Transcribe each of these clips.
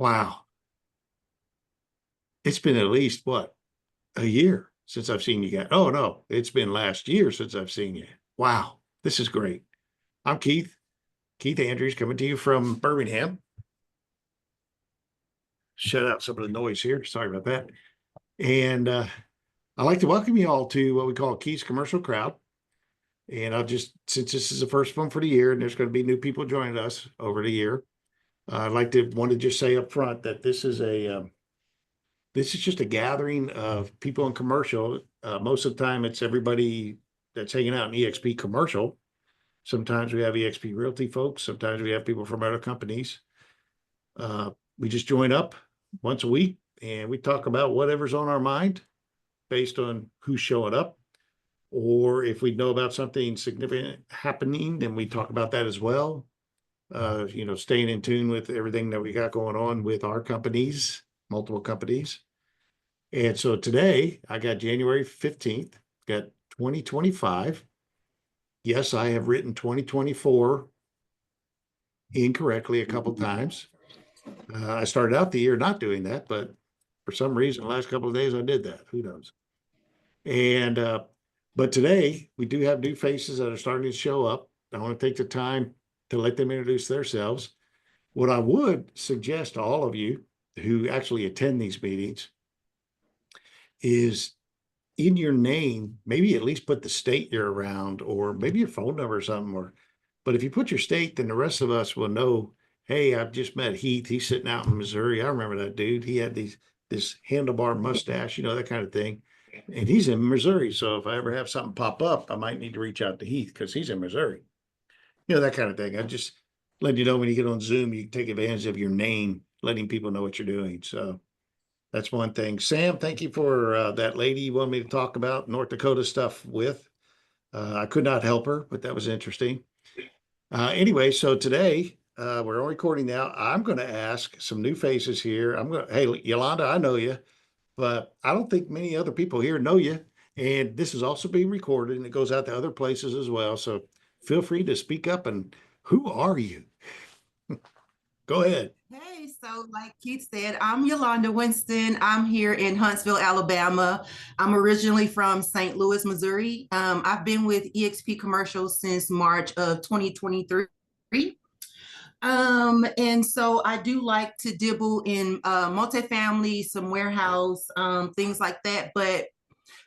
Wow. It's been at least what, a year since I've seen you guys. Oh no, it's been last year since I've seen you. Wow. This is great. I'm Keith Andrews, coming to you from Birmingham. Shut out some of the noise here. Sorry about that. And I'd like to welcome you all to what we call Keith's Commercial Crowd. And since this is the first one for the year, and there's going to be new people joining us over the year, I'd like to want to just say up front that this is just a gathering of people in commercial. Most of the time, it's everybody that's hanging out in EXP commercial. Sometimes we have EXP Realty folks. Sometimes we have people from other companies. We just join up once a week and we talk about whatever's on our mind based on who's showing up. Or if we know about something significant happening, then we talk about that as well. Staying in tune with everything that we got going on with our companies, multiple companies. And so today I got January 15th, got 2025. Yes, I have written 2024 incorrectly a couple times. I started out the year not doing that, but for some reason, the last couple of days I did that. Who knows? And but today we do have new faces that are starting to show up. I want to take the time to let them introduce themselves. What I would suggest to all of you who actually attend these meetings is in your name, maybe at least put the state you're around, or maybe your phone number or something. But if you put your state, then the rest of us will know, hey, I've just met Heath. He's sitting out in Missouri. I remember that dude. He had this handlebar mustache, that kind of thing. And he's in Missouri. So if I ever have something pop up, I might need to reach out to Heath because he's in Missouri. That kind of thing. I just let you know when you get on Zoom, you can take advantage of your name, letting people know what you're doing. So that's one thing. Sam, thank you for that lady you wanted me to talk about North Dakota stuff with. I could not help her, but that was interesting. Anyway, so today we're on recording now. I'm going to ask some new faces here. Hey, Yolanda, I know you, but I don't think many other people here know you. And this is also being recorded and it goes out to other places as well. So feel free to speak up. And who are you? Go ahead. Hey, so like Keith said, I'm Yolanda Winston. I'm here in Huntsville, Alabama. I'm originally from St. Louis, Missouri. I've been with EXP Commercials since March of 2023. And so I do like to dibble in multifamily, some warehouse, things like that. But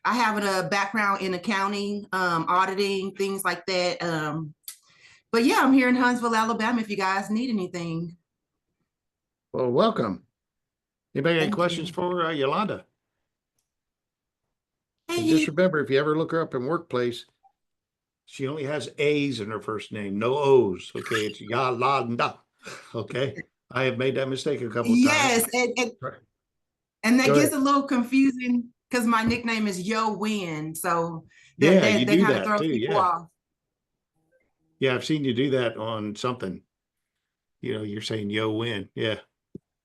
I have a background in accounting, auditing, things like that. But yeah, I'm here in Huntsville, Alabama if you guys need anything. Well, welcome. Anybody got any Thank questions you. for Yolanda? And just Hey, remember, if you ever look her up in Workplace, she only has A's in her first name, no O's. Okay, it's Yolanda. Okay, I have made that mistake a couple of times. yes, and, Right. and that Go gets ahead. a little confusing because my nickname is Yo Win, so that Yeah, that, you that do kind of that throws too. people Yeah, off. yeah, I've seen you do that on something. You're saying yo win. Yeah.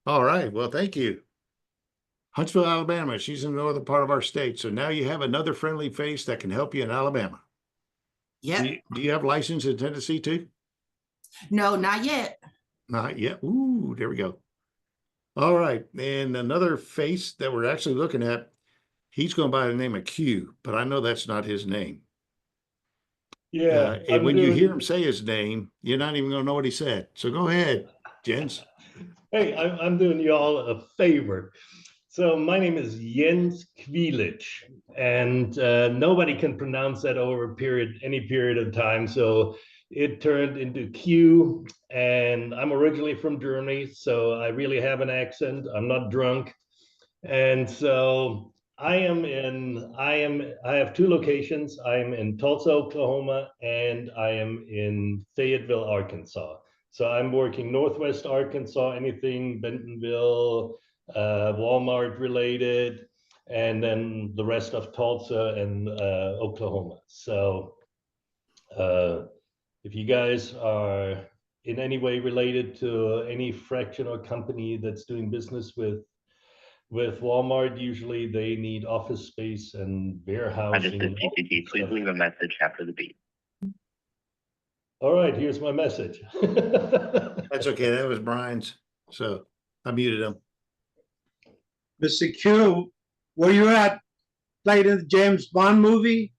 All right. Well, thank you. Huntsville, Alabama. She's in the northern part of our state. So now you have another friendly face that can help you in Alabama. Yep. Do you have license in Tennessee too? No, not yet. Not yet. Ooh, there we go. All right. And another face that we're actually looking at, he's going by the name of Q, but I know that's not his name. Yeah, And when you hear him say his name, you're not even going to know what he said. So go ahead, Jens. Hey, I'm doing y'all a favor. So my name is Jens Kvilic, and nobody can pronounce that over any period of time. So it turned into Q, and I'm originally from Germany, so I really have an accent. I'm not drunk, and so I have two locations. I'm in Tulsa, Oklahoma, and I am in Fayetteville, Arkansas. So I'm working Northwest Arkansas, anything Bentonville, Walmart related, and then the rest of Tulsa and Oklahoma. So if you guys are in any way related to any fraction or company that's doing business with Walmart, usually they need office space and warehousing. Understood, PPG. Please leave a message after the beep. All right, here's my message. That's okay. That was Brian's. So I muted him. Mr. Q, were you at played in the James Bond movie?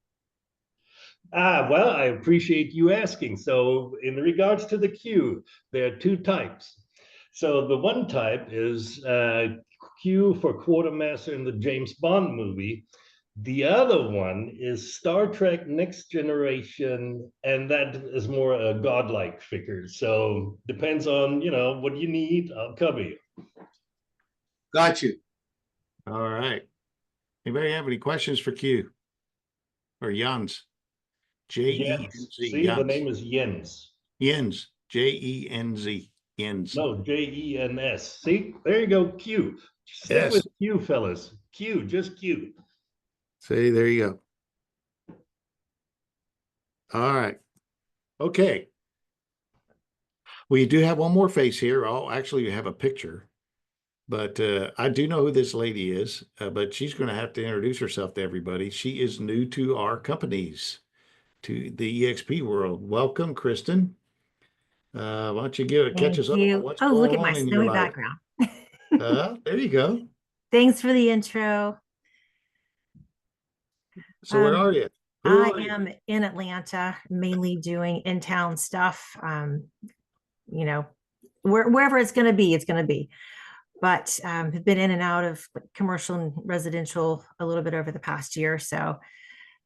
Well, I appreciate you asking. So, in regards to the Q, there are two types. So, the one type is Q for quartermaster in the James Bond movie. The other one is Star Trek Next Generation, and that is more a godlike figure. So, depends on, what you need. I'll cover you. Got you. All right. Anybody have any questions for Q? Or Jens? J-E-N-Z. Jens. See, the name is Jens. Jens. J-E-N-Z. Jens. No, Jens. See, there you go. Q. Stick Yes. with Q, fellas. Q, just Q. See, there you go. All right. Okay. We do have one more face here. Oh, actually, we have a picture. But I do know who this lady is, but she's going to have to introduce herself to everybody. She is new to our companies, to the EXP world. Welcome, Kristen. Why don't you catch us up on what's going look at my on in your snowy life? background. There you go. Thanks for the intro. So where are you? I am in Atlanta, mainly doing in-town stuff. Wherever it's going to be, it's going to be. But have been in and out of commercial and residential a little bit over the past year or so,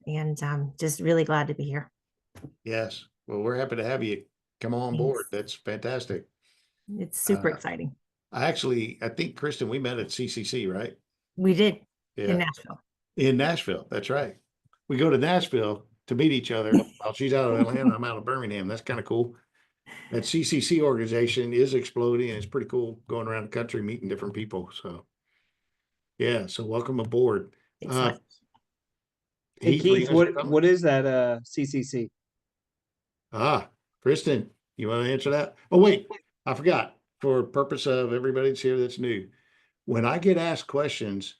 and just really glad to be here. Yes. Well, we're happy to have you come on board. That's fantastic. It's super exciting. I think, Kristen, we met at CCC, right? We did Yeah. in Nashville. In Nashville. That's right. We go to Nashville to meet each other. While she's out of Atlanta, I'm out of Birmingham. That's kind of cool. That CCC organization is exploding, and it's pretty cool going around the country meeting different people. So, yeah. So welcome aboard. Thanks Hey Heath, Keith, lead us something? what is that CCC? Kristen, you want to answer that? Oh, wait, I forgot. For purpose of everybody that's here that's new, when I get asked questions,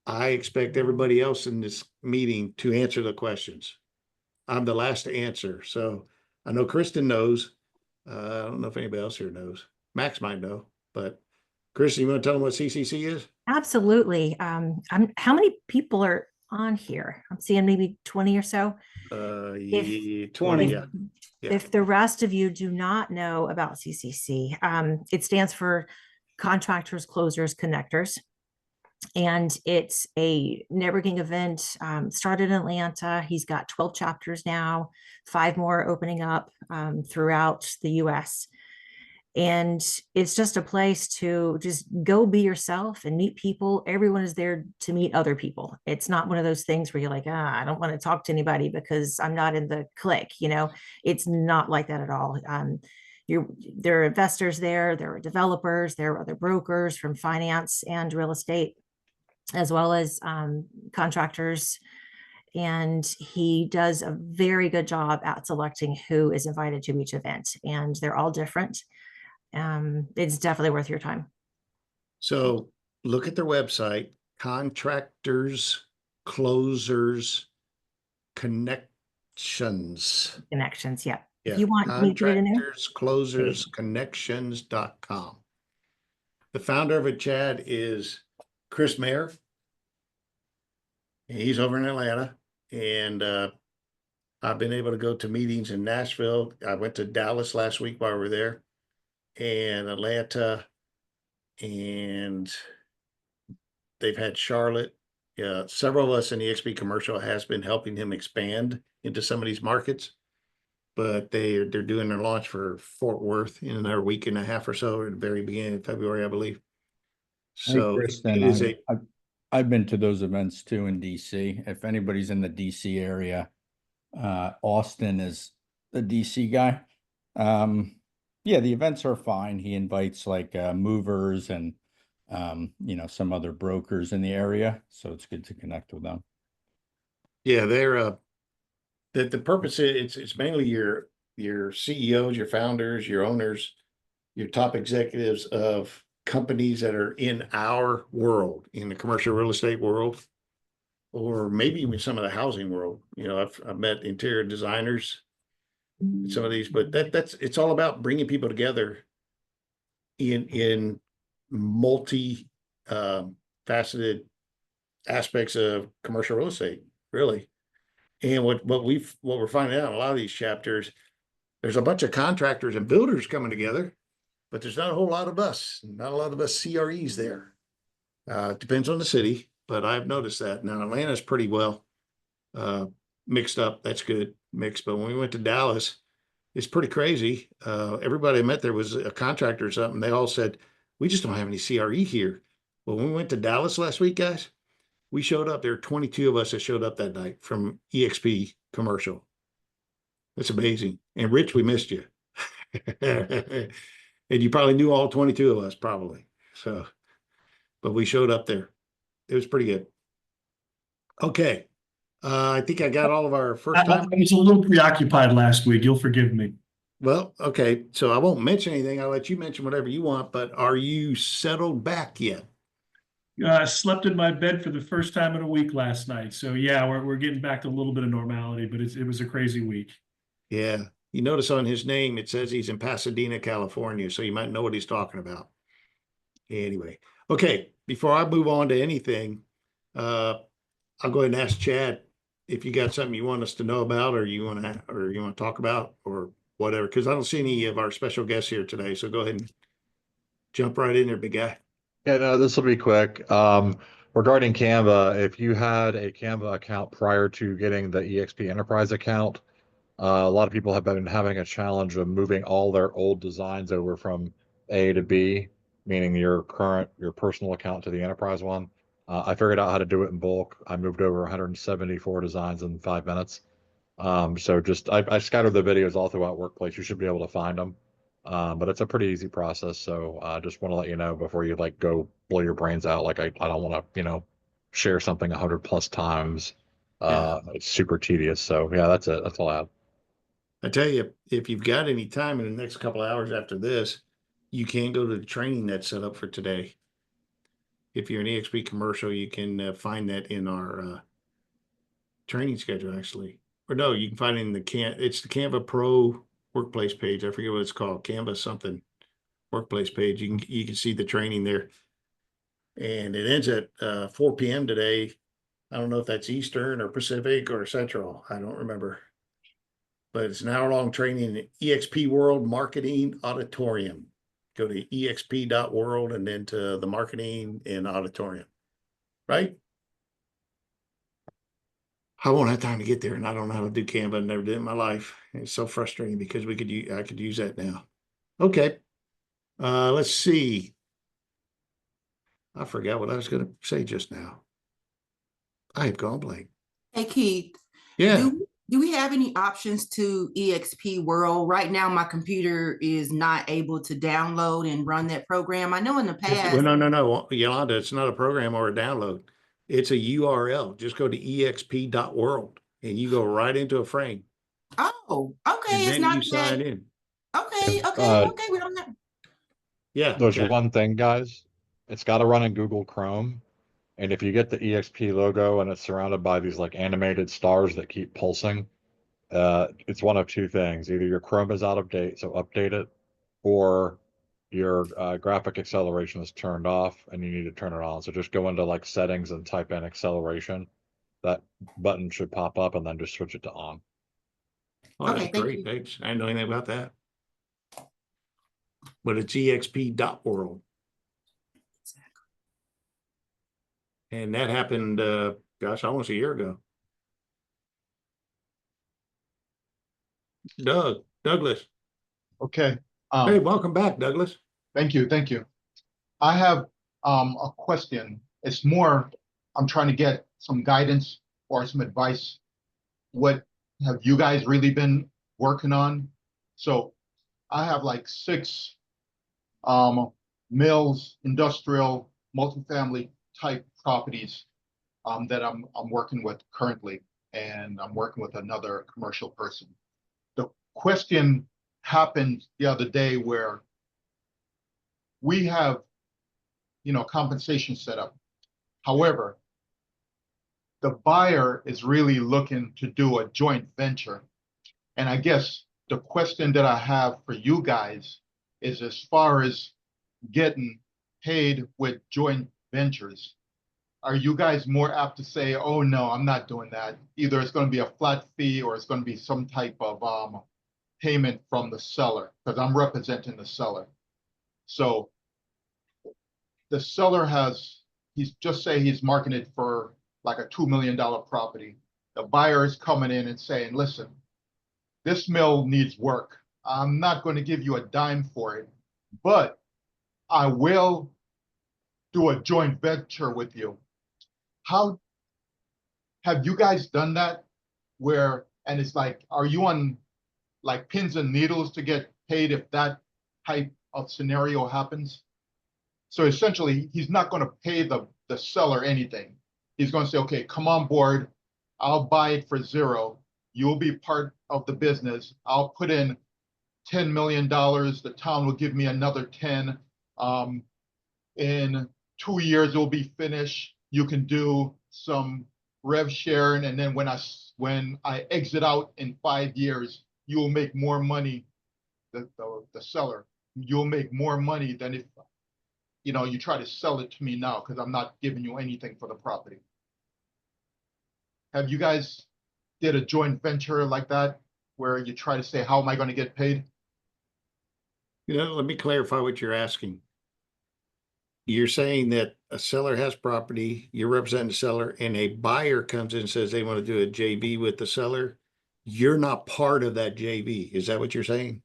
I expect everybody else in this meeting to answer the questions. I'm the last to answer. So I know Kristen knows. I don't know if anybody else here knows. Max might know, but Kristen, you want to tell them what CCC is? Absolutely. How many people are on here? I'm seeing maybe 20 or so. 20, 20. yeah. If the rest of you do not know about CCC, it stands for Contractors, Closers, Connectors. And it's a networking event, started in Atlanta. He's got 12 chapters now, 5 more opening up throughout the US. And it's just a place to just go be yourself and meet people. Everyone is there to meet other people. It's not one of those things where you're like, I don't want to talk to anybody because I'm not in the clique. It's not like that at all. There are investors there are developers, there are other brokers from finance and real estate, as well as contractors. And he does a very good job at selecting who is invited to each event, and they're all different. It's definitely worth your time. So look at their website, Contractors, Closers, Connections. Connections, yeah. Yeah. If you want me to put it in there. Contractors, Closers, Connections.com. The founder of it, Chad, is Chris Mayer. He's over in Atlanta, and I've been able to go to meetings in Nashville. I went to Dallas last week while we were there, and Atlanta, and they've had Charlotte. Yeah, several of us in the XP commercial has been helping him expand into some of these markets, but they're doing their launch for Fort Worth in another week and a half or so, at the very beginning of February, I believe. So Kristen, it is I've been to those events too in DC. If anybody's in the DC area, Austin is the DC guy. Yeah, the events are fine. He invites like movers and some other brokers in the area, so it's good to connect with them. Yeah, they're the purpose is it's mainly your CEOs, your founders, your owners, your top executives of companies that are in our world, in the commercial real estate world, or maybe even some of the housing world. I've met interior designers, some of these, but that's it's all about bringing people together in multi faceted aspects of commercial real estate, really. And what we're finding out in a lot of these chapters, there's a bunch of contractors and builders coming together, but there's not a whole lot of us, not a lot of us CREs there. It depends on the city, but I've noticed that. Now Atlanta's pretty well mixed up. That's good mixed. But when we went to Dallas, it's pretty crazy. Everybody I met there was a contractor or something. They all said, we just don't have any CRE here. Well, when we went to Dallas last week, guys, we showed up. There were 22 of us that showed up that night from EXP Commercial. That's amazing. And Rich, we missed you. And you probably knew all 22 of us, probably. So, but we showed up there. It was pretty good. Okay. I think I got all of our first time. I was a little preoccupied last week. You'll forgive me. Well, okay. So I won't mention anything. I'll let you mention whatever you want, but are you settled back yet? I slept in my bed for the first time in a week last night. So yeah, we're getting back to a little bit of normality, but it was a crazy week. Yeah. You notice on his name, it says he's in Pasadena, California. So you might know what he's talking about. Anyway. Okay. Before I move on to anything, I'll go ahead and ask Chad if you got something you want us to know about, or you want to talk about, or whatever, because I don't see any of our special guests here today. So go ahead and jump right in there, big guy. Yeah, no, this will be quick. Regarding Canva, if you had a Canva account prior to getting the EXP Enterprise account, a lot of people have been having a challenge of moving all their old designs over from A to B, meaning your personal account to the Enterprise one. I figured out how to do it in bulk. I moved over 174 designs in 5 minutes. So just I scattered the videos all throughout Workplace. You should be able to find them. But it's a pretty easy process. So I just want to let you know before you like go blow your brains out. Like I don't want to, share something 100+ times. It's super tedious. So yeah, that's it. That's all I have. I tell you, if you've got any time in the next couple of hours after this, you can go to the training that's set up for today. If you're an EXP commercial, you can find that in our training schedule, actually. Or no, you can find it in it's the Canva Pro Workplace page. I forget what it's called, Canva something Workplace page. You can see the training there. And it ends at 4 p.m. today. I don't know if that's Eastern or Pacific or Central. I don't remember. But it's an hour-long training in EXP World Marketing Auditorium. Go to exp.world and then to the marketing and auditorium. Right? I won't have time to get there, and I don't know how to do Canva. I never did it in my life. It's so frustrating because I could use that now. Okay. Let's see. I forgot what I was going to say just now. I have gone blank. Hey, Keith. Yeah. Do we have any options to EXP World? Right now, my computer is not able to download and run that program. I know in the past. Well, no. Yolanda, it's not a program or a download. It's a URL. Just go to exp.world and you go right into a frame. Oh, okay. And it's then not you sign in. Okay. We don't have. Yeah. There's one thing, guys. It's got to run in Google Chrome. And if you get the EXP logo and it's surrounded by these like animated stars that keep pulsing, it's one of two things. Either your Chrome is out of date, so update it, or your graphic acceleration is turned off and you need to turn it on. So just go into like settings and type in acceleration. That button should pop up and then just switch it to on. Oh, that's Okay, thank great. you. Thanks. I didn't know anything about that. But it's exp.world. And that happened, gosh, almost a year ago. Douglas. Okay. Hey, welcome back, Douglas. Thank you. Thank you. I have a question. It's more, I'm trying to get some guidance or some advice. What have you guys really been working on? So I have like 6 mills, industrial, multifamily type properties that I'm working with currently, and I'm working with another commercial person. The question happened the other day where we have, compensation set up. However, the buyer is really looking to do a joint venture. And I guess the question that I have for you guys is as far as getting paid with joint ventures, are you guys more apt to say, oh no, I'm not doing that? Either it's going to be a flat fee or it's going to be some type of payment from the seller, because I'm representing the seller. So the seller he's just say he's marketing it for like a $2 million property. The buyer is coming in and saying, listen, this mill needs work. I'm not going to give you a dime for it, but I will do a joint venture with you. How have you guys done that? And it's like, are you on like pins and needles to get paid if that type of scenario happens? So essentially, he's not going to pay the seller anything. He's going to say, okay, come on board. I'll buy it for zero. You'll be part of the business. I'll put in $10 million. The town will give me another 10. In 2 years, it'll be finished. You can do some rev sharing. And then when I exit out in 5 years, you will make more money, the seller. You'll make more money than if you try to sell it to me now because I'm not giving you anything for the property. Have you guys did a joint venture like that where you try to say, how am I going to get paid? Let me clarify what you're asking. You're saying that a seller has property, you're representing the seller, and a buyer comes in and says they want to do a JV with the seller. You're not part of that JV. Is that what you're saying?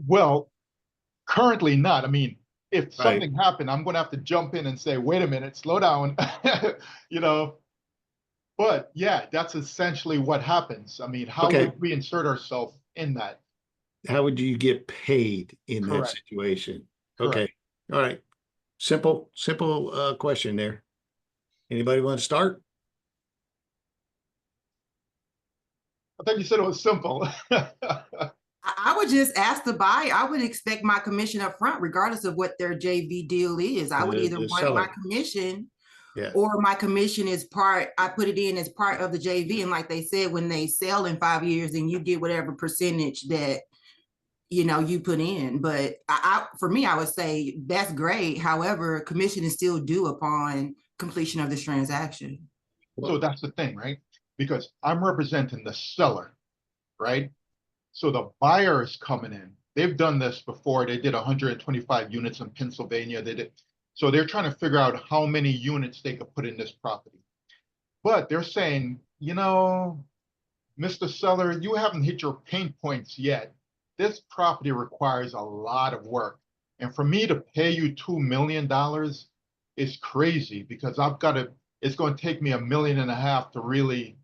Well, currently not. I mean, if something happened, I'm going to have to jump in and say, wait a minute, slow down, But yeah, that's essentially what happens. I mean, how would we insert ourselves in that? How would you get paid in that situation? Okay. All right. Simple question there. Anybody want to start? I thought you said it was simple. I would just ask the buyer. I would expect my commission up front, regardless of what their JV deal is. I would either want my commission or my commission is I put it in as part of the JV. And like they said, when they sell in 5 years, then you get whatever percentage that you put in. But for me, I would say that's great. However, commission is still due upon completion of this transaction. So that's the thing, right? Because I'm representing the seller, right? So the buyer is coming in. They've done this before. They did 125 units in Pennsylvania. So they're trying to figure out how many units they could put in this property. But they're saying, Mr. Seller, you haven't hit your pain points yet. This property requires a lot of work. And for me to pay you $2 million is crazy because it's going to take me $1.5 million to really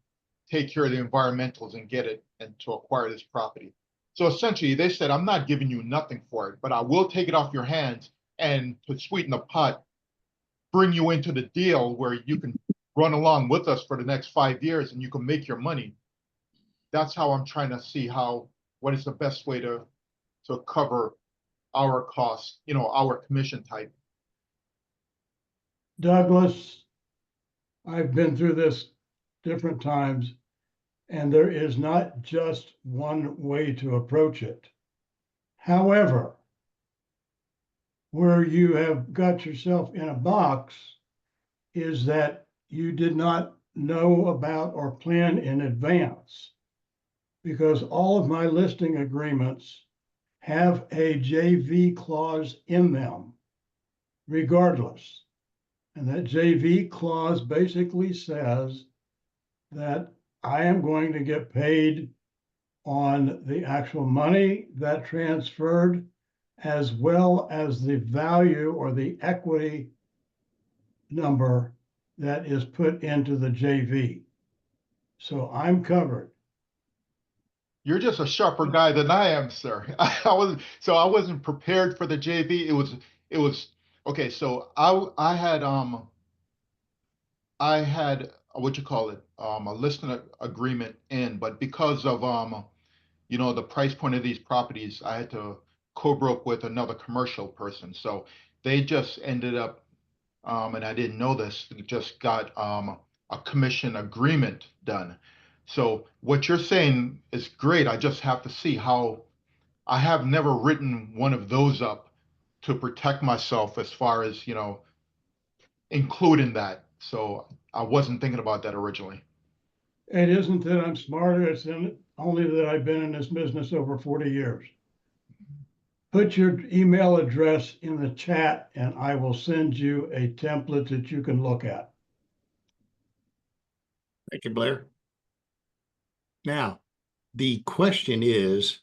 take care of the environmentals and get it and to acquire this property. So essentially they said, I'm not giving you nothing for it, but I will take it off your hands and to sweeten the pot, bring you into the deal where you can run along with us for the next 5 years and you can make your money. That's how I'm trying to see what is the best way to cover our costs, our commission type. Douglas, I've been through this different times, and there is not just one way to approach it. However, where you have got yourself in a box is that you did not know about or plan in advance, because all of my listing agreements have a JV clause in them regardless. And that JV clause basically says that I am going to get paid on the actual money that transferred, as well as the value or the equity number that is put into the JV. So I'm covered. You're just a sharper guy than I am, sir. I wasn't prepared for the JV. It was okay. So I had what you call it, a listing agreement in, but because of the price point of these properties, I had to co-broke with another commercial person. So they just ended up, and I didn't know this, just got a commission agreement done. So what you're saying is great. I just have to see how. I have never written one of those up to protect myself as far as, including that. So I wasn't thinking about that originally. It isn't that I'm smarter, only that I've been in this business over 40 years. Put your email address in the chat and I will send you a template that you can look at. Thank you, Blair. Now, the question is,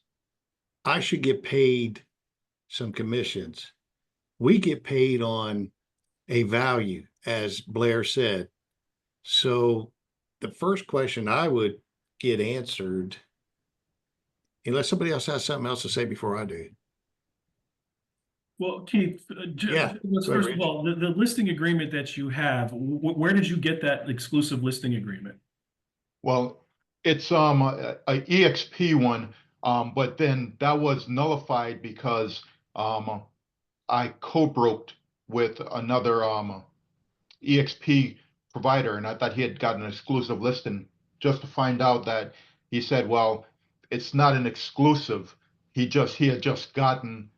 I should get paid some commissions. We get paid on a value, as Blair said. So the first question I would get answered, unless somebody else has something else to say before I do. Well, Keith, Yeah, let's go ahead, first of all, the listing agreement that you have, where did you get that exclusive listing agreement? Well, it's a EXP one, but then that was nullified because I co-broked with another EXP provider, and I thought he had gotten an exclusive listing, just to find out that he said, well, it's not an exclusive. He had just gotten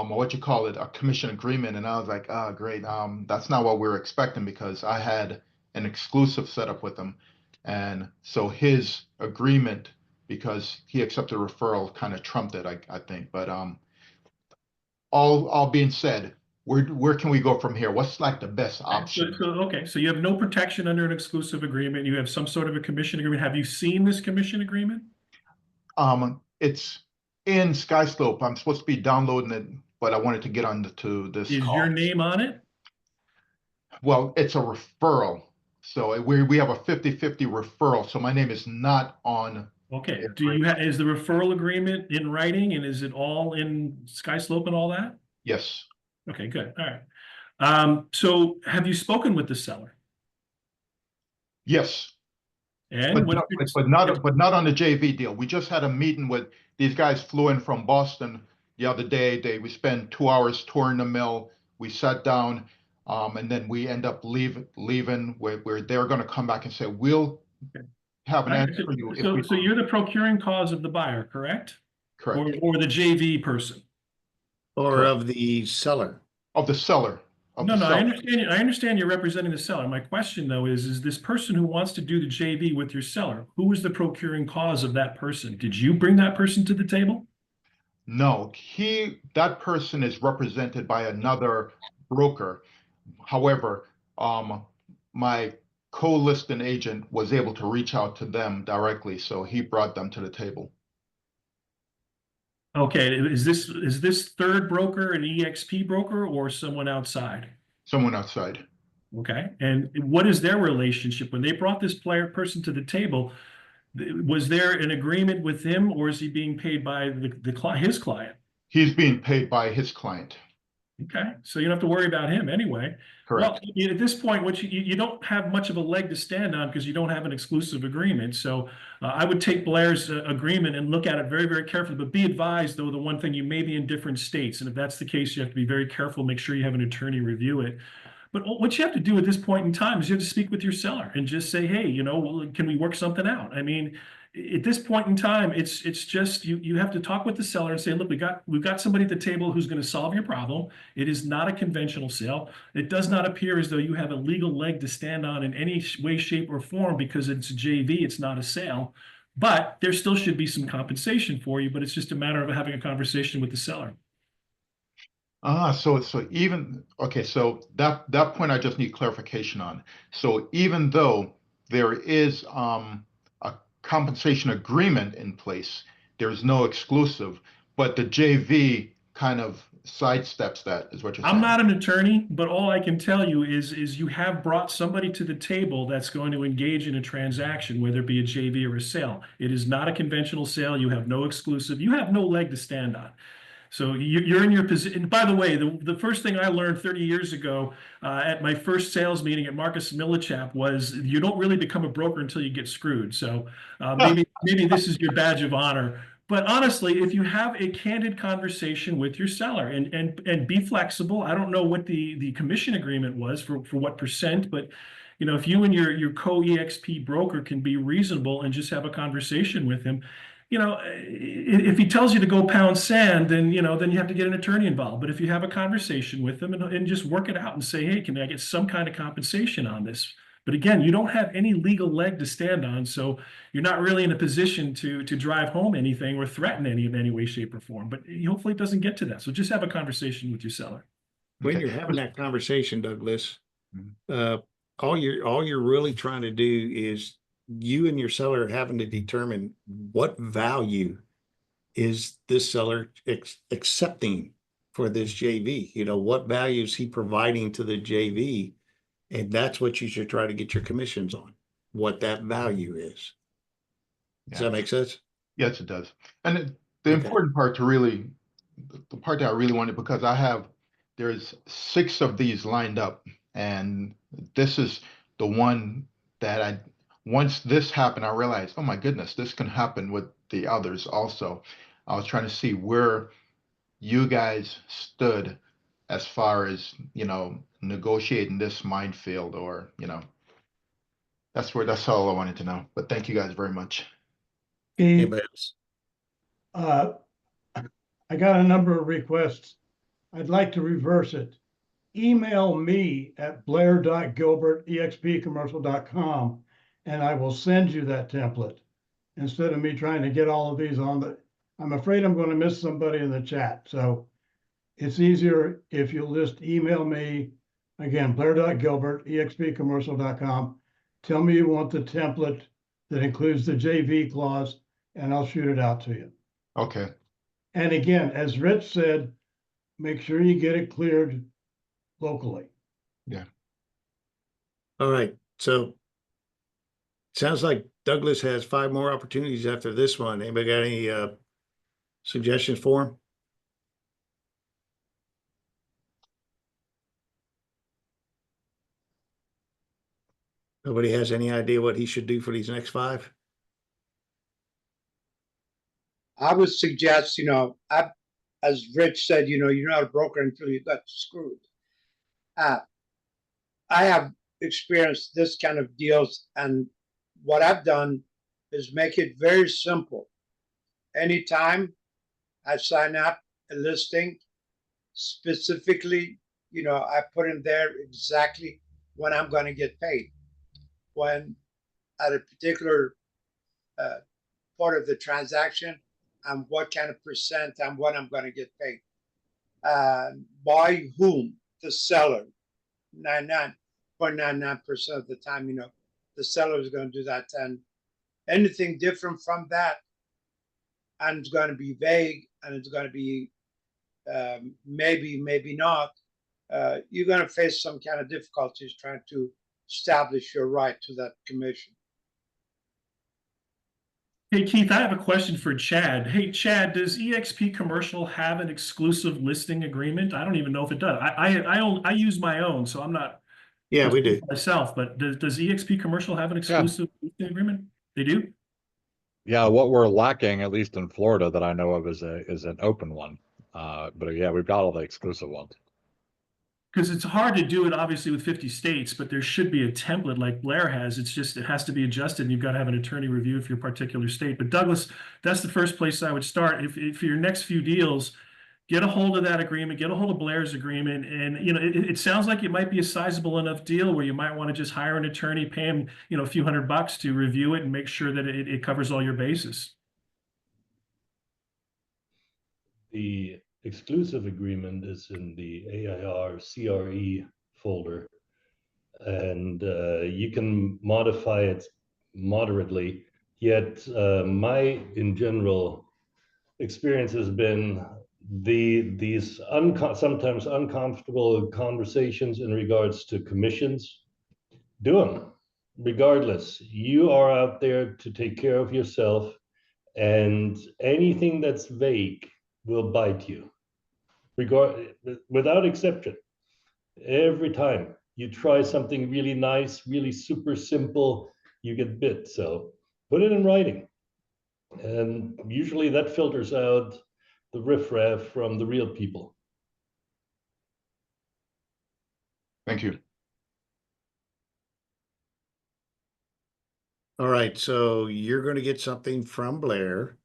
what you call it, a commission agreement, and I was like, ah, great. That's not what we were expecting, because I had an exclusive setup with him, and so his agreement, because he accepted referral, kind of trumped it, I think. But all being said, where can we go from here? What's like the best option? Okay, so you have no protection under an exclusive agreement. You have some sort of a commission agreement. Have you seen this commission agreement? It's in Skyslope. I'm supposed to be downloading it, but I wanted to get on to this Is call. your name on it? Well, it's a referral. So we have a 50-50 referral. So my name is not on. Okay, is the referral agreement in writing, and is it all in Skyslope and all that? Yes. Okay, good, all right. So have you spoken with the seller? Yes. And but not on the JV deal. We just had a meeting with these guys. Flew in from Boston the other day. We spent 2 hours touring the mill. We sat down, and then we end up leaving where they're going to come back and say, we'll have an answer for you. So you're the procuring cause of the buyer, correct? Correct. Or the JV person? Or Correct. of the seller. Of the seller. No, I understand you're representing the seller. My question, though, is this person who wants to do the JV with your seller, who is the procuring cause of that person? Did you bring that person to the table? No, that person is represented by another broker. However, my co-listing agent was able to reach out to them directly, so he brought them to the table. Okay, is this third broker an EXP broker or someone outside? Someone outside. Okay, and what is their relationship? When they brought this person to the table, was there an agreement with him, or is he being paid by his client? He's being paid by his client. Okay, so you don't have to worry about him anyway. Correct. Well, at this point, you don't have much of a leg to stand on because you don't have an exclusive agreement. So I would take Blair's agreement and look at it very, very carefully. But be advised, though, the one thing, you may be in different states. And if that's the case, you have to be very careful, make sure you have an attorney review it. But what you have to do at this point in time is you have to speak with your seller and just say, hey, can we work something out? I mean, at this point in time, it's just you have to talk with the seller and say, look, we've got somebody at the table who's going to solve your problem. It is not a conventional sale. It does not appear as though you have a legal leg to stand on in any way, shape, or form because it's a JV. It's not a sale, but there still should be some compensation for you. But it's just a matter of having a conversation with the seller. So even okay, so that point I just need clarification on. So even though there is a compensation agreement in place, there's no exclusive, but the JV kind of sidesteps that, is what you're saying. I'm not an attorney, but all I can tell you is you have brought somebody to the table that's going to engage in a transaction, whether it be a JV or a sale. It is not a conventional sale. You have no exclusive. You have no leg to stand on. So you're in your position. By the way, the first thing I learned 30 years ago at my first sales meeting at Marcus Millichap was you don't really become a broker until you get screwed. So maybe this is your badge of honor. But honestly, if you have a candid conversation with your seller and be flexible, I don't know what the commission agreement was for what percent, but if you and your co-EXP broker can be reasonable and just have a conversation with him, you know, if he tells you to go pound sand, then, you know, then you have to get an attorney involved. But if you have a conversation with him and just work it out and say, hey, can I get some kind of compensation on this? But again, you don't have any legal leg to stand on, so you're not really in a position to drive home anything or threaten any way, shape, or form. But hopefully it doesn't get to that. So just have a conversation with your seller. When Okay. you're having that conversation, Douglas, Mhm. all you're really trying to do is you and your seller are having to determine what value is this seller accepting for this JV. You know, what value is he providing to the JV? And that's what you should try to get your commissions on, what that value is. Does Yeah. that make sense? Yes, it does. And the Okay. important part to really, the part that I really wanted, because there's 6 of these lined up, and this is the one that once this happened, I realized, oh my goodness, this can happen with the others also. I was trying to see where you guys stood as far as, negotiating this minefield, or, that's all I wanted to know. But thank you guys very much. Keith, Anybody else? I got a number of requests. I'd like to reverse it. Email me at blair.gilbert@expcommercial.com, and I will send you that template instead of me trying to get all of these I'm afraid I'm going to miss somebody in the chat. So it's easier if you'll just email me again, blair.gilbert@expcommercial.com. Tell me you want the template that includes the JV clause, and I'll shoot it out to you. Okay. And again, as Rich said, make sure you get it cleared locally. All right. So sounds like Douglas has 5 more opportunities after this one. Anybody got any suggestions for him? Nobody has any idea what he should do for these next 5? I would suggest, as Rich said, you're not a broker until you got screwed. I have experienced this kind of deals, and what I've done is make it very simple. Anytime I sign up a listing, specifically, I put in there exactly when I'm going to get paid. When at a particular part of the transaction, and what kind of percent and what I'm going to get paid. By whom? The seller. 99.99% of the time, the seller is going to do that. And anything different from that, and it's going to be vague, and it's going to be maybe, maybe not, you're going to face some kind of difficulties trying to establish your right to that commission. Hey, Keith, I have a question for Chad. Hey, Chad, does eXp Commercial have an exclusive listing agreement? I don't even know if it does. I use my own, so I'm not. Yeah, we do. Myself, but does eXp Commercial have an exclusive listing agreement? They do? Yeah, what we're lacking, at least in Florida, that I know of, is an open one. But yeah, we've got all the exclusive ones. Because it's hard to do it, obviously, with 50 states, but there should be a template like Blair has. It's just, it has to be adjusted, and you've got to have an attorney review for your particular state. But Douglas, that's the first place I would start. If your next few deals, get a hold of that agreement, get a hold of Blair's agreement. And, it sounds like it might be a sizable enough deal where you might want to just hire an attorney, pay him, a few $100 to review it and make sure that it covers all your bases. The exclusive agreement is in the AIR CRE folder, and you can modify it moderately. Yet my, in general, experience has been these sometimes uncomfortable conversations in regards to commissions. Do them regardless. You are out there to take care of yourself, and anything that's vague will bite you, without exception. Every time you try something really nice, really super simple, you get bit. So put it in writing, and usually that filters out the riffraff from the real people. Thank you. All right, so you're going to get something from Blair.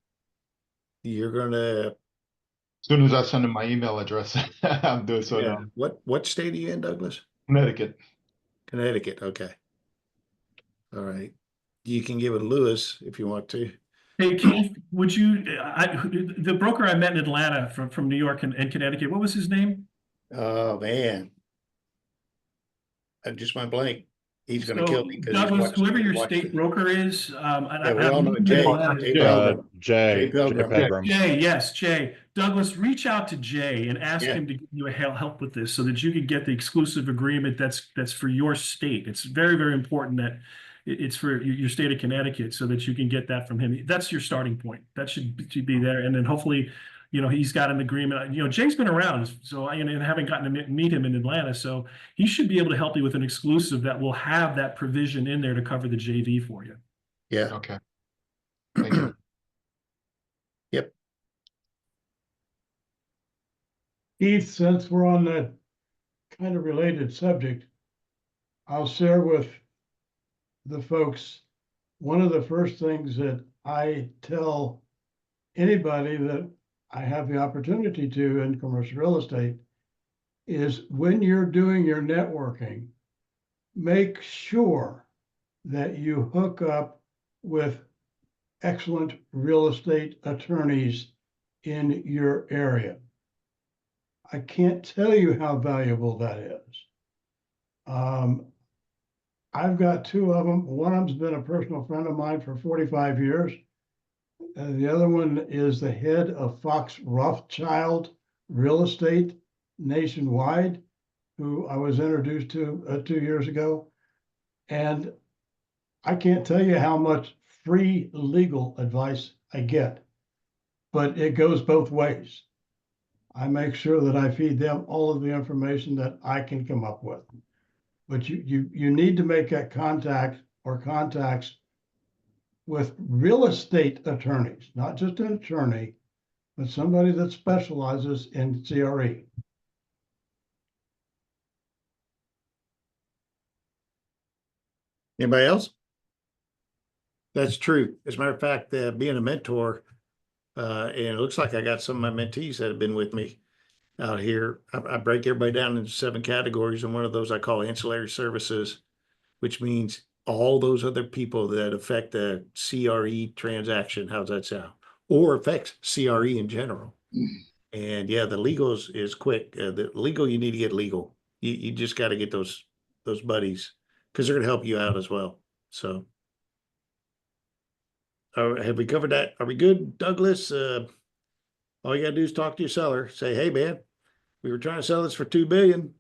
You're gonna, As soon as I send him my email address, I'm doing so yeah, now. what state are you in, Douglas? Connecticut. Connecticut, okay. All right. You can give it Lewis if you want to. Hey, Keith, would you, the broker I met in Atlanta from New York and Connecticut, what was his name? Oh, man. I just went blank. He's gonna kill So me because Douglas, whoever your watched state it. broker is, Yeah, we all know met him in Jay. Atlanta. Jay Jay. Pilgrim. Jay Jay Pilgrim. Pegram. Jay, yes, Jay. Douglas, reach out to Jay and ask Yeah. him to give you a help with this so that you can get the exclusive agreement that's for your state. It's very, very important that it's for your state of Connecticut so that you can get that from him. That's your starting point. That should be there. And then hopefully, he's got an agreement. Jay's been around, so and haven't gotten to meet him in Atlanta, so he should be able to help you with an exclusive that will have that provision in there to cover the JV for you. Yeah. Okay. Thank you. Yep. Keith, since we're on that kind of related subject, I'll share with the folks, one of the first things that I tell anybody that I have the opportunity to in commercial real estate is when you're doing your networking, make sure that you hook up with excellent real estate attorneys in your area. I can't tell you how valuable that is. I've got two of them. One of them's been a personal friend of mine for 45 years. And the other one is the head of Fox Rothschild Real Estate nationwide, who I was introduced to 2 years ago. And I can't tell you how much free legal advice I get, but it goes both ways. I make sure that I feed them all of the information that I can come up with. But you need to make that contact or contacts with real estate attorneys, not just an attorney, but somebody that specializes in CRE. Anybody else? That's true. As a matter of fact, being a mentor, and it looks like I got some of my mentees that have been with me out here. I break everybody down into 7 categories, and one of those I call ancillary services, which means all those other people that affect the CRE transaction. How's that sound? Or affects CRE in general. And yeah, the legal is quick. The legal, you need to get legal. You just got to get those buddies because they're going to help you out as well. So, have we covered that? Are we good, Douglas? All you got to do is talk to your seller. Say, hey, man, we were trying to sell this for $2 billion.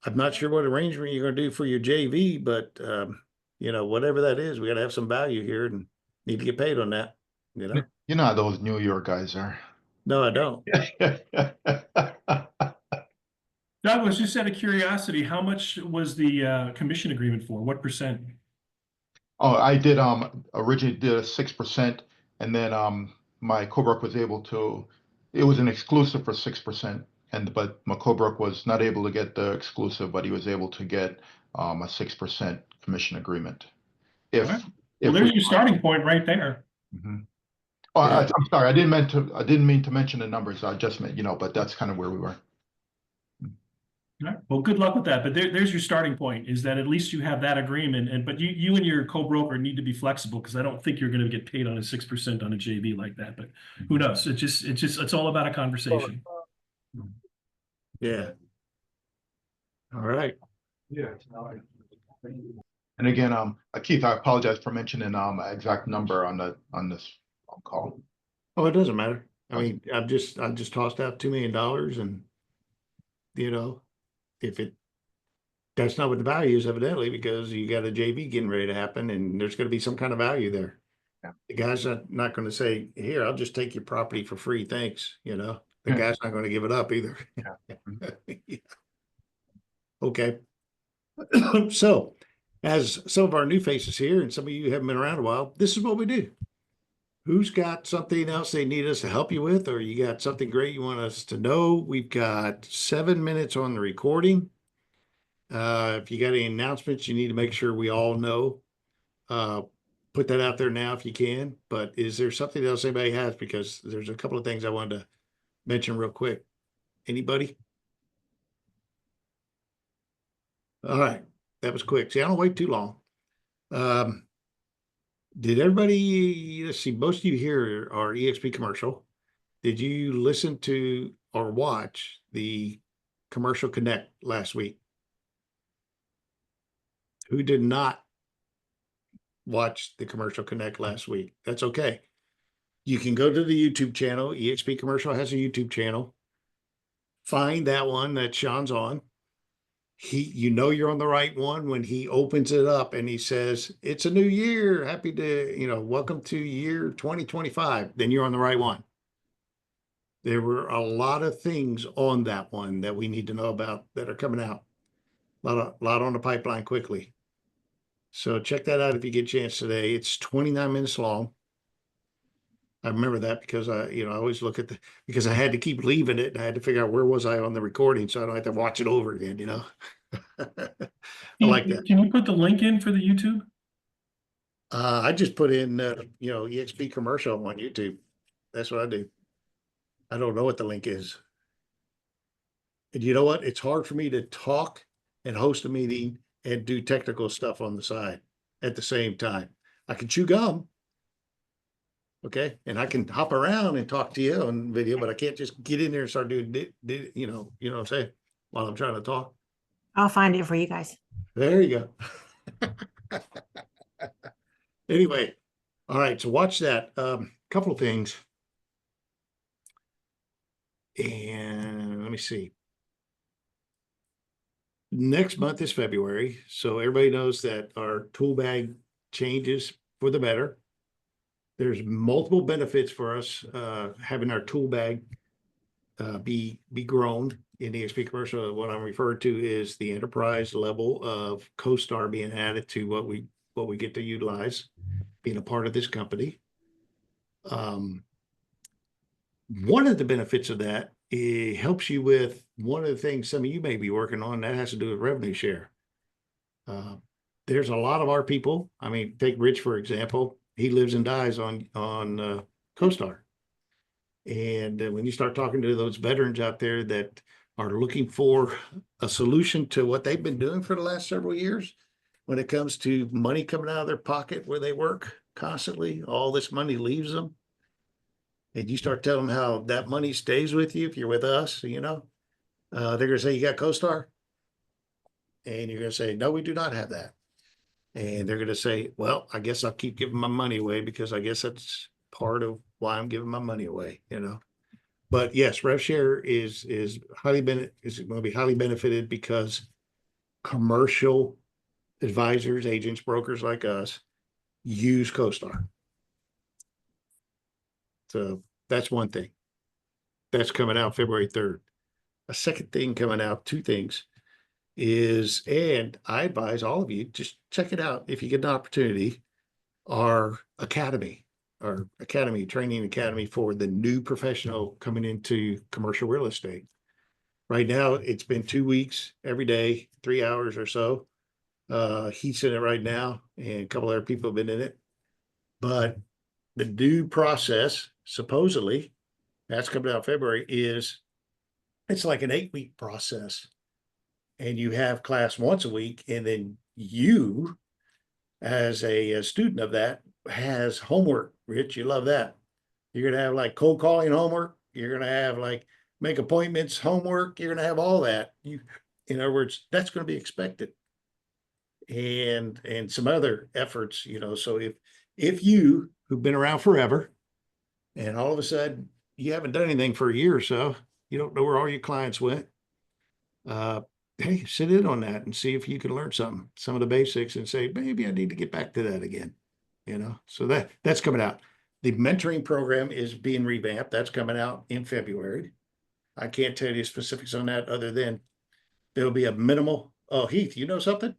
I'm not sure what arrangement you're going to do for your JV, but whatever that is, we got to have some value here and need to get paid on that. You know how those New York guys are. No, I don't. Douglas, just out of curiosity, how much was the commission agreement for? What percent? Oh, I did originally did a 6%, and then my co-broker was able to, it was an exclusive for 6%, but my co-broker was not able to get the exclusive, but he was able to get a 6% commission agreement. Well, there's your starting point right there. Mm-hmm. Oh, yeah. I'm sorry, I didn't mean to mention the numbers. I just meant, but that's kind of where we were. All right. Well, good luck with that. But there's your starting point, is that at least you have that agreement. But you and your co-broker need to be flexible, because I don't think you're going to get paid on a 6% on a JV like that. But who knows? It's all about a conversation. Yeah. All right. Yeah. And again, Keith, I apologize for mentioning exact number on this call. Oh, it doesn't matter. I mean, I just tossed out $2 million, and if that's not what the value is, evidently, because you got a JV getting ready to happen, and there's going to be some kind of value there. Yeah. The guy's not going to say, "Here, I'll just take your property for free, thanks." The guy's not going to give it up either. Yeah. Okay. So, as some of our new faces here, and some of you haven't been around a while, this is what we do. Who's got something else they need us to help you with, or you got something great you want us to know? We've got 7 minutes on the recording. If you got any announcements, you need to make sure we all know. put that out there now if you can, but is there something else anybody has? Because there's a couple of things I wanted to mention real quick. Anybody? All right, that was quick. See, I don't wait too long. Did everybody, let's see, most of you here are EXP commercial. Did you listen to or watch the Commercial Connect last week? Who did not watch the Commercial Connect last week? That's okay. You can go to the YouTube channel. EXP Commercial has a YouTube channel. Find that one that Sean's on. You know you're on the right one when he opens it up and he says, "It's a new year. Happy to, welcome to year 2025." Then you're on the right one. There were a lot of things on that one that we need to know about that are coming out. A lot on the pipeline quickly. So check that out if you get a chance today. It's 29 minutes long. I remember that because I always look at because I had to keep leaving it and I had to figure out where was I on the recording so I don't have to watch it over again. I like that. Can you put the link in for the YouTube? I just put in, EXP commercial on YouTube. That's what I do. I don't know what the link is. And you know what? It's hard for me to talk and host a meeting and do technical stuff on the side at the same time. I can chew gum. Okay. And I can hop around and talk to you on video, but I can't just get in there and start doing, you know what I'm saying? While I'm trying to talk. I'll find it for you guys. There you go. Anyway. All right. So watch that. Couple of things. And let me see. Next month is February. So everybody knows that our tool bag changes for the better. There's multiple benefits for us having our tool bag be grown in the EXP commercial. What I'm referring to is the enterprise level of CoStar being added to what we get to utilize, being a part of this company. One of the benefits of that, it helps you with one of the things some of you may be working on that has to do with revenue share. There's a lot of our people. I mean, take Rich, for example. He lives and dies on CoStar. And when you start talking to those veterans out there that are looking for a solution to what they've been doing for the last several years, when it comes to money coming out of their pocket where they work constantly, all this money leaves them. And you start telling them how that money stays with you if you're with us, they're going to say, "You got CoStar?" And you're going to say, "No, we do not have that." And they're going to say, "Well, I guess I'll keep giving my money away because I guess that's part of why I'm giving my money away, But yes, RevShare is going to be highly benefited because commercial advisors, agents, brokers like us use CoStar. So that's one thing. That's coming out February 3rd. A second thing coming out, two things is, and I advise all of you, just check it out if you get an opportunity, our academy, training academy for the new professional coming into commercial real estate. Right now, it's been 2 weeks, every day, 3 hours or so. He's in it right now, and a couple other people have been in it. But the new process, supposedly, that's coming out February, it's like an 8-week process. And you have class once a week, and then you, as a student of that, has homework. Rich, you love that. You're going to have like cold calling homework. You're going to have like make appointments homework. You're going to have all that. In other words, that's going to be expected. And some other efforts, so if you who've been around forever and all of a sudden you haven't done anything for a year or so, you don't know where all your clients went. Hey, sit in on that and see if you can learn some of the basics and say, maybe I need to get back to that again. So that's coming out. The mentoring program is being revamped. That's coming out in February. I can't tell you specifics on that other than there'll be a minimal. Oh, Heath, you know something?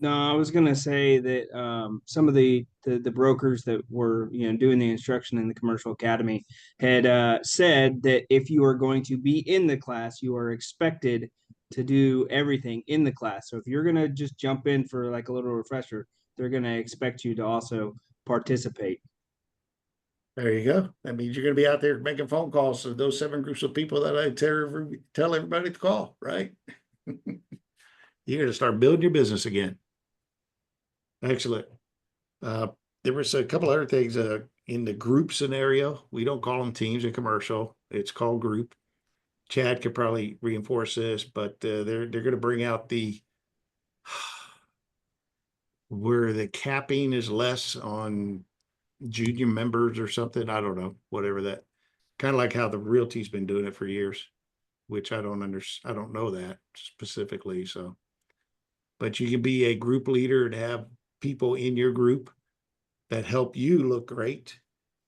No, I was gonna say that some of the brokers that were doing the instruction in the commercial academy had said that if you are going to be in the class, you are expected to do everything in the class. So if you're gonna just jump in for like a little refresher, they're gonna expect you to also participate. There you go. That means you're gonna be out there making phone calls to those 7 groups of people that I tell everybody to call, right? You're gonna start building your business again. Excellent. There was a couple other things, in the group scenario. We don't call them teams in commercial. It's called group. Chad could probably reinforce this, but, they're gonna bring out where the capping is less on junior members or something. I don't know, whatever that, kind of like how the realty's been doing it for years, which I don't know that specifically. So, but you can be a group leader and have people in your group that help you look great,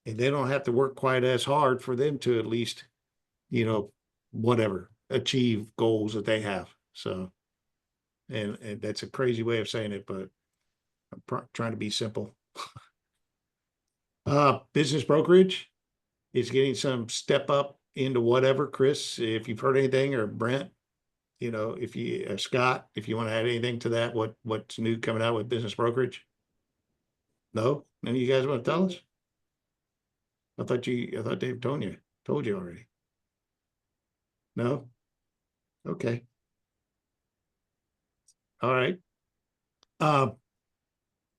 and they don't have to work quite as hard for them to at least, whatever, achieve goals that they have. So, and that's a crazy way of saying it, but I'm trying to be simple. Business brokerage is getting some step up into whatever. Chris, if you've heard anything, or Brent, if you, Scott, if you want to add anything to that, what's new coming out with business brokerage? No, none of you guys want to tell us? I thought Dave told you already. No? Okay. All right.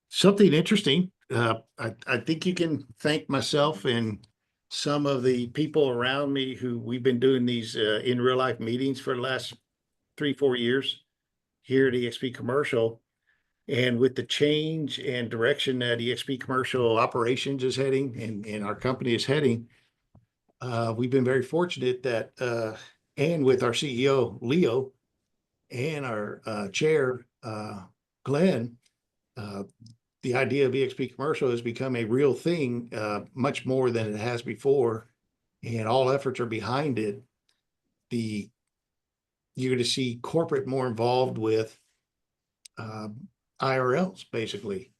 Something interesting. I think you can thank myself and some of the people around me who we've been doing these in real life meetings for the last 3-4 years here at EXP Commercial. And with the change and direction that EXP Commercial Operations is heading and our company is heading, we've been very fortunate that, and with our CEO, Leo, and our chair, Glenn, the idea of EXP Commercial has become a real thing, much more than it has before, and all efforts are behind it. You're going to see corporate more involved with IRLs, basically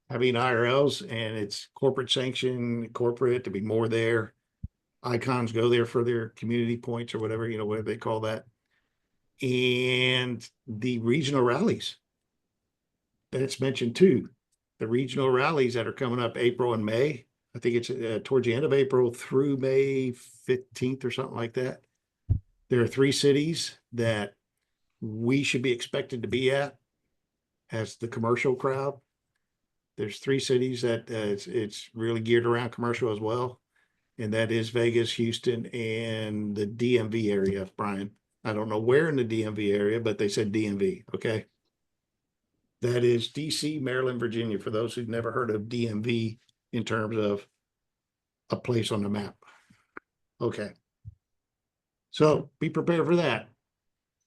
having IRLs, and it's corporate sanction, corporate to be more there. Icons go there for their community points or whatever, whatever they call that. And the regional rallies that's mentioned too. The regional rallies that are coming up April and May. I think it's towards the end of April through May 15th or something like that. There are 3 cities that we should be expected to be at as the commercial crowd. There's 3 cities that it's really geared around commercial as well. And that is Vegas, Houston, and the DMV area, Brian. I don't know where in the DMV area, but they said DMV. Okay. That is DC, Maryland, Virginia, for those who've never heard of DMV in terms of a place on the map. Okay. So be prepared for that.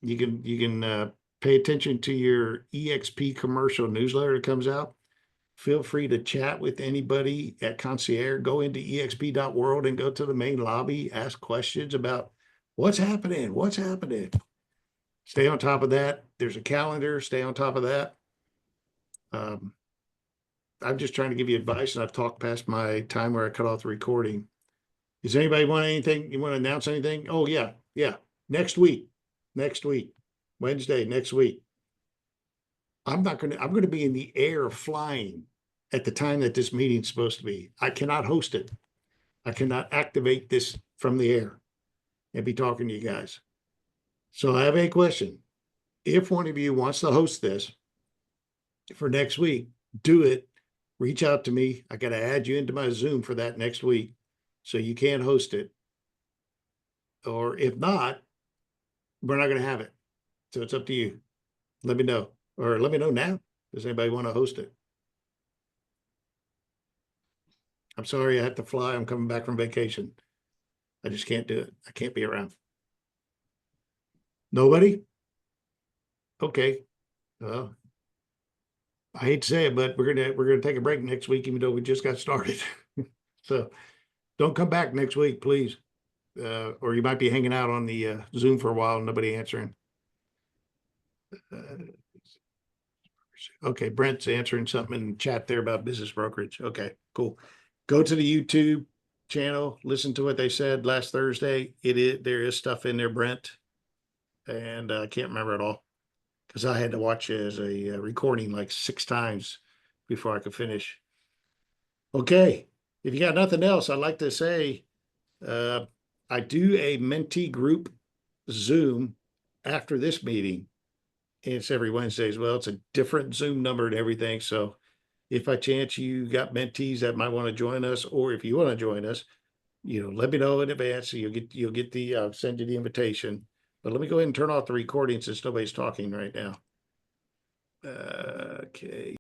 You can pay attention to your EXP Commercial newsletter that comes out. Feel free to chat with anybody at Concierge. Go into exp.world and go to the main lobby. Ask questions about what's happening. Stay on top of that. There's a calendar. Stay on top of that. I'm just trying to give you advice, and I've talked past my time where I cut off the recording. Does anybody want anything? You want to announce anything? Oh, yeah. Next week, Wednesday, next week. I'm going to be in the air flying at the time that this meeting's supposed to be. I cannot host it. I cannot activate this from the air and be talking to you guys. So I have a question. If one of you wants to host this for next week, do it. Reach out to me. I got to add you into my Zoom for that next week, so you can host it. Or if not, we're not going to have it. So it's up to you. Let me know, or let me know now. Does anybody want to host it? I'm sorry I have to fly. I'm coming back from vacation. I just can't do it. I can't be around. Nobody? Okay. Well, I hate to say it, but we're gonna take a break next week, even though we just got started. So don't come back next week, please. Or you might be hanging out on the Zoom for a while and nobody answering. Okay, Brent's answering something in the chat there about business brokerage. Okay, cool. Go to the YouTube channel, listen to what they said last Thursday. There is stuff in there, Brent, and I can't remember it all because I had to watch it as a recording like 6 times before I could finish. Okay, if you got nothing else, I'd like to say, I do a mentee group Zoom after this meeting. It's every Wednesday as well. It's a different Zoom number and everything. So if by chance you got mentees that might want to join us, or if you want to join us, let me know in advance. So you'll get the send you the invitation. But let me go ahead and turn off the recording since nobody's talking right now. Okay.